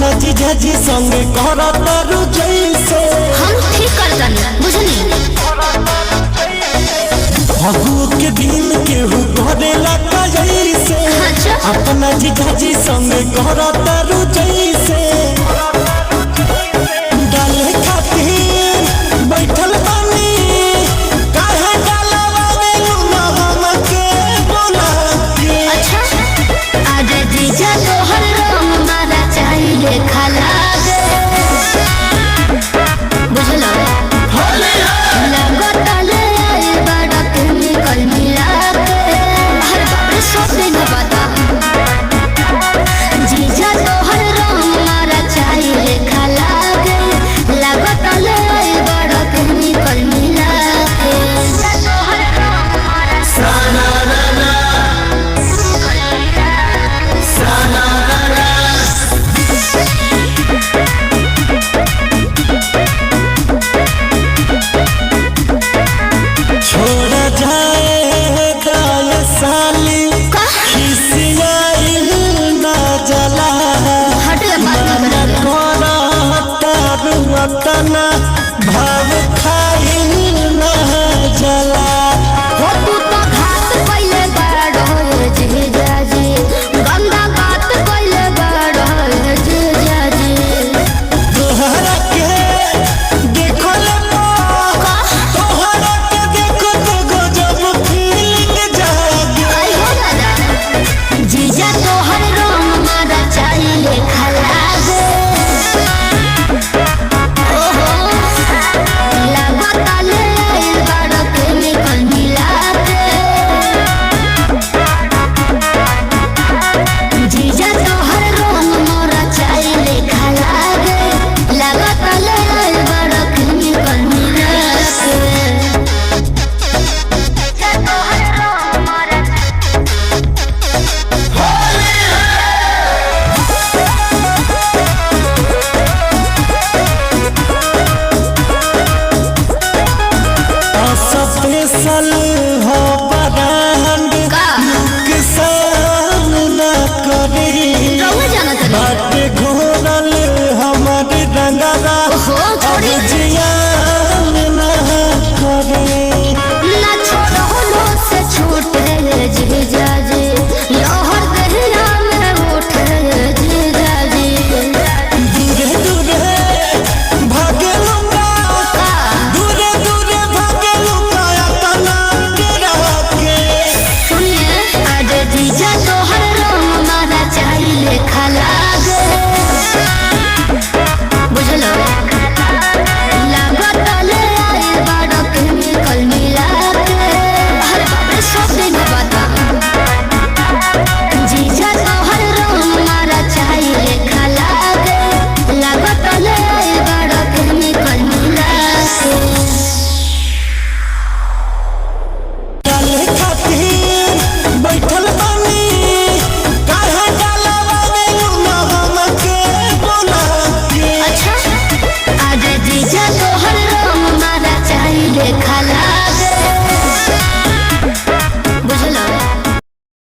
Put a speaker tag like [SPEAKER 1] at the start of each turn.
[SPEAKER 1] अपना जीजा जी संग करतारू जैसे
[SPEAKER 2] हम ठीक करतनी बुझनी
[SPEAKER 1] फगुओ के दिन केहू करेला का जैसे
[SPEAKER 2] अच्छा
[SPEAKER 1] अपना जीजा जी संग करतारू जैसे डाले खातिर बैठल बानी काहे डालवा देलू ना हमके बोला के
[SPEAKER 2] अच्छा आज जीजा तोहर रंग मारा चाहिए खाला गे बुझलो लगत ले आई बड़ा केमिकल मिला के हर बार सब दिन बता जीजा तोहर रंग मारा चाहिए खाला गे लगत ले आई बड़ा केमिकल मिला के जीजा तोहर रंग मारा साना
[SPEAKER 1] छोड़ जाए गाय साली खिसियाई ना जला
[SPEAKER 2] हट ले बात
[SPEAKER 1] मन कोरा तारू अपना